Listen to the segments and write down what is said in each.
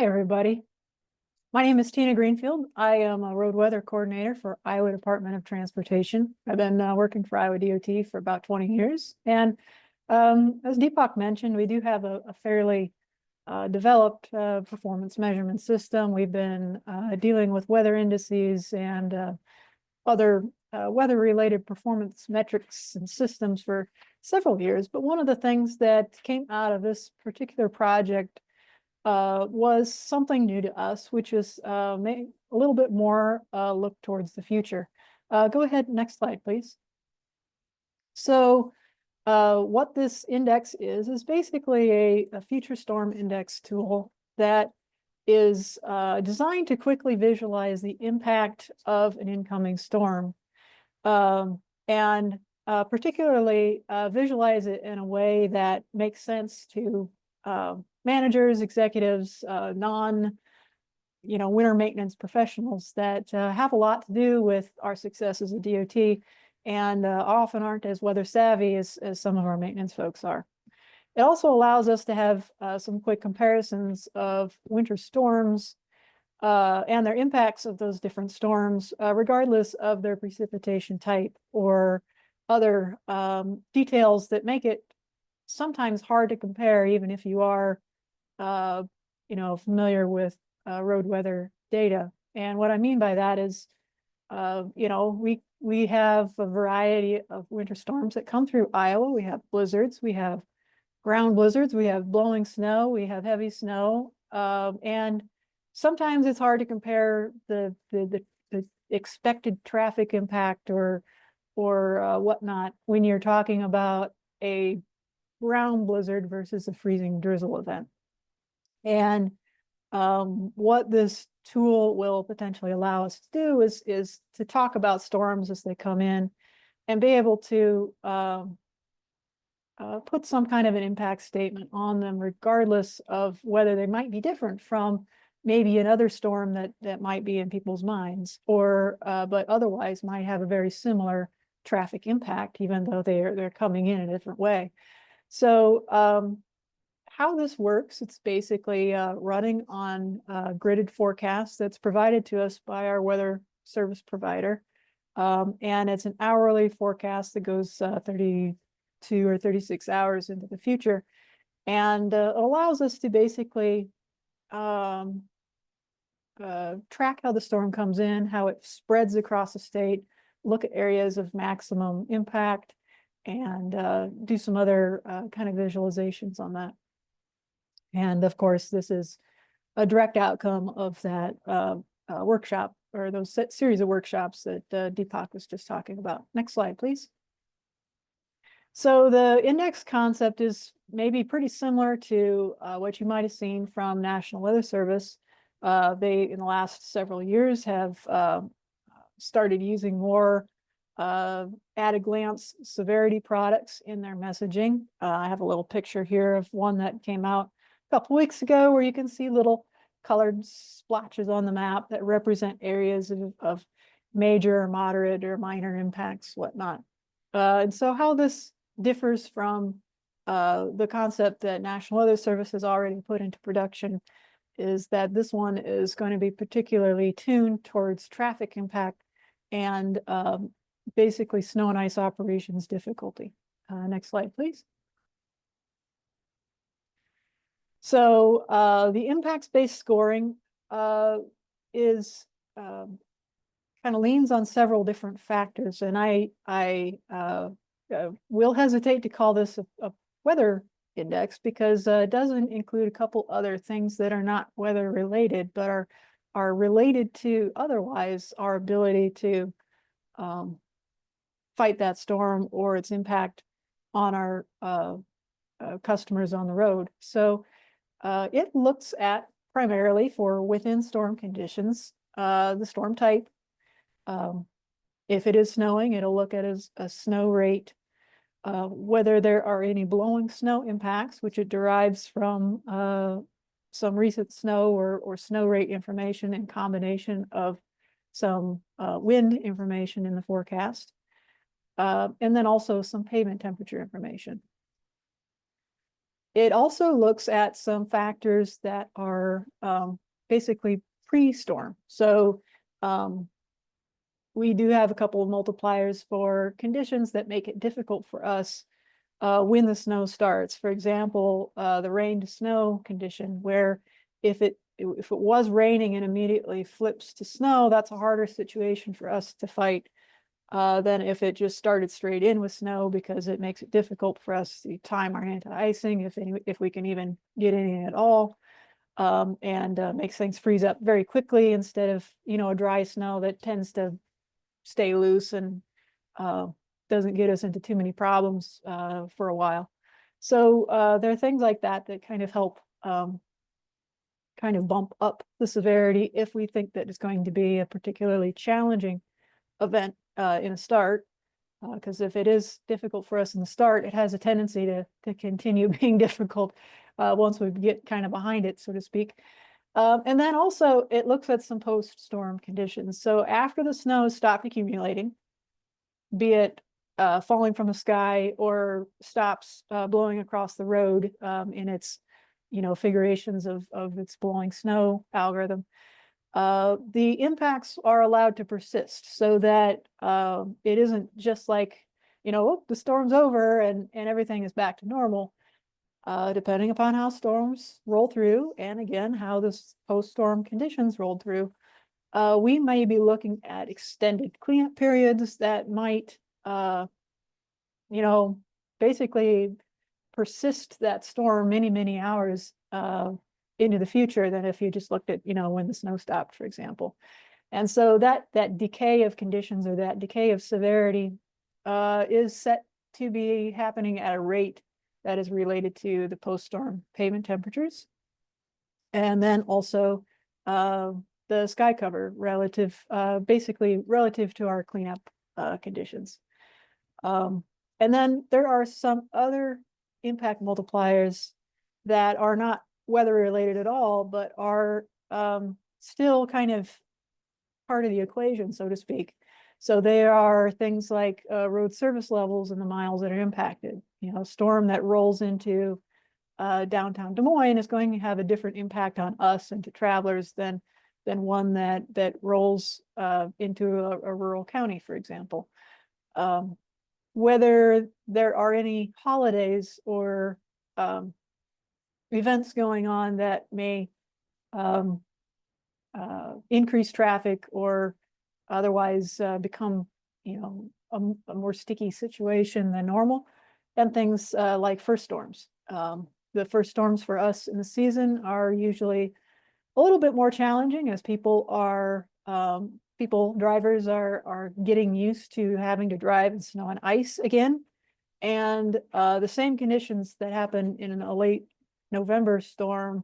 Hi, everybody. My name is Tina Greenfield. I am a road weather coordinator for Iowa Department of Transportation. I've been working for Iowa DOT for about 20 years. And as Deepak mentioned, we do have a fairly developed performance measurement system. We've been dealing with weather indices and other weather-related performance metrics and systems for several years. But one of the things that came out of this particular project was something new to us, which is a little bit more look towards the future. Go ahead, next slide, please. So what this index is basically a future storm index tool that is designed to quickly visualize the impact of an incoming storm, and particularly visualize it in a way that makes sense to managers, executives, winter maintenance professionals that have a lot to do with our success as a DOT and often aren't as weather savvy as some of our maintenance folks are. It also allows us to have some quick comparisons of winter storms and their impacts of those different storms, regardless of their precipitation type or other details that make it sometimes hard to compare, even if you are familiar with road weather data. And what I mean by that is, we have a variety of winter storms that come through Iowa. We have blizzards, we have ground blizzards, we have blowing snow, we have heavy snow, and sometimes it's hard to compare the expected traffic impact or whatnot when you're talking about a ground blizzard versus a freezing drizzle event. And what this tool will potentially allow us to do is to talk about storms as they come in and be able to put some kind of an impact statement on them, regardless of whether they might be different from maybe another storm that might be in people's minds, or but otherwise might have a very similar traffic impact, even though they're coming in a different way. So how this works, it's basically running on gridded forecasts that's provided to us by our weather service provider. And it's an hourly forecast that goes 32 or 36 hours into the future. And it allows us to basically track how the storm comes in, how it spreads across the state, look at areas of maximum impact, and do some other kind of visualizations on that. And of course, this is a direct outcome of that workshop, or those series of workshops that Deepak was just talking about. Next slide, please. So the index concept is maybe pretty similar to what you might have seen from National Weather Service. They, in the last several years, have started using more at-a-glance severity products in their messaging. I have a little picture here of one that came out a couple weeks ago, where you can see little colored splotches on the map that represent areas of major or moderate or minor impacts, whatnot. And so how this differs from the concept that National Weather Service has already put into production is that this one is going to be particularly tuned towards traffic impact and basically snow and ice operations difficulty. Next slide, please. So the impacts-based scoring is kind of leans on several different factors, and I will hesitate to call this a weather index because it doesn't include a couple other things that are not weather related, but are related to otherwise our ability to fight that storm or its impact on our customers on the road. So it looks at primarily for within storm conditions, the storm type. If it is snowing, it'll look at a snow rate, whether there are any blowing snow impacts, which it derives from some recent snow or snow rate information in combination of some wind information in the forecast, and then also some pavement temperature information. It also looks at some factors that are basically pre-storm. So we do have a couple of multipliers for conditions that make it difficult for us when the snow starts. For example, the rain to snow condition, where if it was raining and immediately flips to snow, that's a harder situation for us to fight than if it just started straight in with snow, because it makes it difficult for us to time our anti-icing if we can even get any at all, and makes things freeze up very quickly instead of a dry snow that tends to stay loose and doesn't get us into too many problems for a while. So there are things like that that kind of help kind of bump up the severity if we think that it's going to be a particularly challenging event in a start. Because if it is difficult for us in the start, it has a tendency to continue being difficult once we get kind of behind it, so to speak. And then also it looks at some post-storm conditions. So after the snow stopped accumulating, be it falling from the sky or stops blowing across the road in its figurations of its blowing snow algorithm, the impacts are allowed to persist, so that it isn't just like, oh, the storm's over and everything is back to normal. Depending upon how storms roll through, and again, how this post-storm conditions rolled through, we may be looking at extended cleanup periods that might, basically persist that storm many, many hours into the future than if you just looked at, when the snow stopped, for example. And so that decay of conditions, or that decay of severity, is set to be happening at a rate that is related to the post-storm pavement temperatures. And then also the sky cover basically relative to our cleanup conditions. And then there are some other impact multipliers that are not weather related at all, but are still kind of part of the equation, so to speak. So there are things like road service levels and the miles that are impacted. A storm that rolls into downtown Des Moines is going to have a different impact on us and to travelers than one that rolls into a rural county, for example. Whether there are any holidays or events going on that may increase traffic or otherwise become, a more sticky situation than normal, and things like first storms. The first storms for us in the season are usually a little bit more challenging, as drivers are getting used to having to drive in snow and ice again. And the same conditions that happen in a late November storm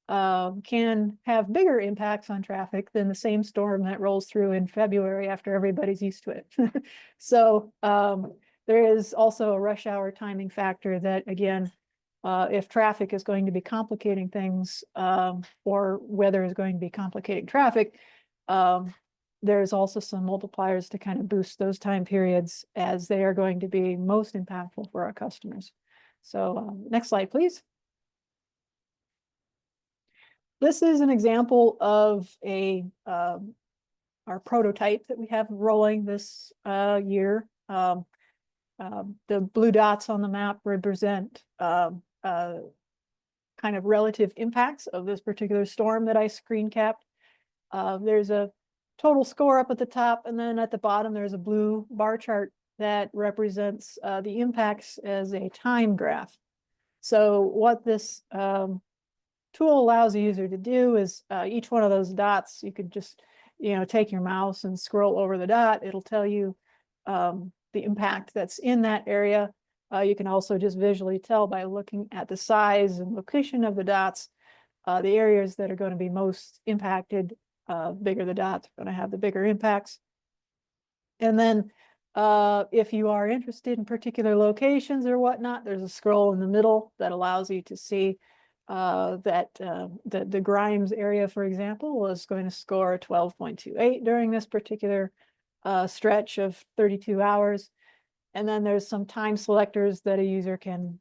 can have bigger impacts on traffic than the same storm that rolls through in February after everybody's used to it. So there is also a rush hour timing factor that, again, if traffic is going to be complicating things, or weather is going to be complicating traffic, there's also some multipliers to kind of boost those time periods, as they are going to be most impactful for our customers. So next slide, please. This is an example of our prototype that we have rolling this year. The blue dots on the map represent kind of relative impacts of this particular storm that I screen capped. There's a total score up at the top, and then at the bottom there's a blue bar chart that represents the impacts as a time graph. So what this tool allows a user to do is each one of those dots, you could just take your mouse and scroll over the dot. It'll tell you the impact that's in that area. You can also just visually tell by looking at the size and location of the dots, the areas that are going to be most impacted. Bigger the dots are going to have the bigger impacts. And then if you are interested in particular locations or whatnot, there's a scroll in the middle that allows you to see that the Grimes area, for example, was going to score 12.28 during this particular stretch of 32 hours. And then there's some time selectors that a user can,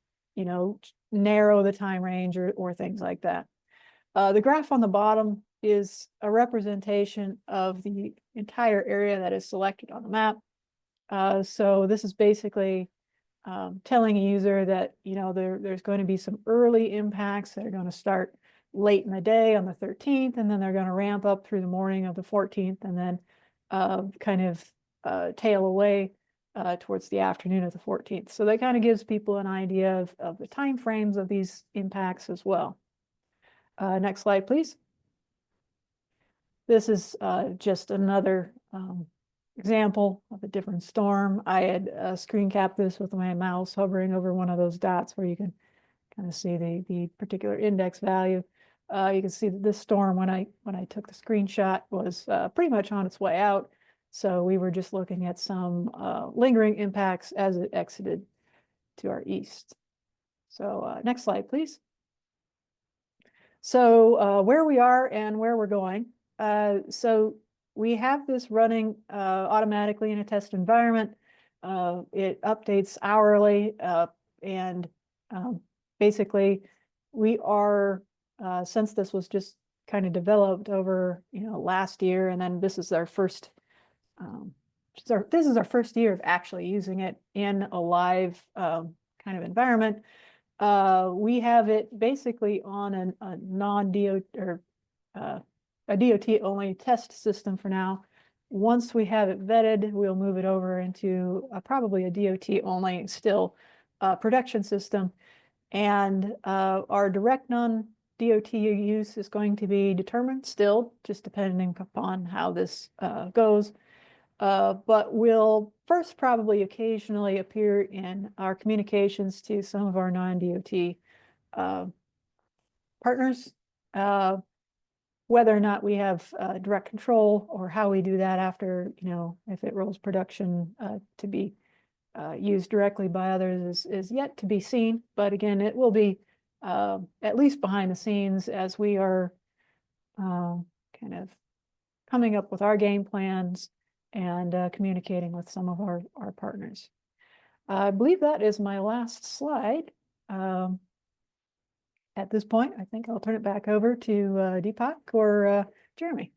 narrow the time range or things like that. The graph on the bottom is a representation of the entire area that is selected on the map. So this is basically telling a user that, there's going to be some early impacts that are going to start late in the day on the 13th, and then they're going to ramp up through the morning of the 14th, and then kind of tail away towards the afternoon of the 14th. So that kind of gives people an idea of the time frames of these impacts as well. Next slide, please. This is just another example of a different storm. I had screen capped this with my mouse hovering over one of those dots where you can kind of see the particular index value. You can see that this storm, when I took the screenshot, was pretty much on its way out. So we were just looking at some lingering impacts as it exited to our east. So next slide, please. So where we are and where we're going. So we have this running automatically in a test environment. It updates hourly, and basically we are, since this was just kind of developed over last year, and then this is our first this is our first year of actually using it in a live kind of environment. We have it basically on a non-DOT or a DOT only test system for now. Once we have it vetted, we'll move it over into probably a DOT only still production system. And our direct non-DOT use is going to be determined still, just depending upon how this goes. But will first probably occasionally appear in our communications to some of our non-DOT partners. Whether or not we have direct control or how we do that after, if it rolls production to be used directly by others is yet to be seen. But again, it will be at least behind the scenes as we are kind of coming up with our game plans and communicating with some of our partners. I believe that is my last slide. At this point, I think I'll turn it back over to Deepak or Jeremy.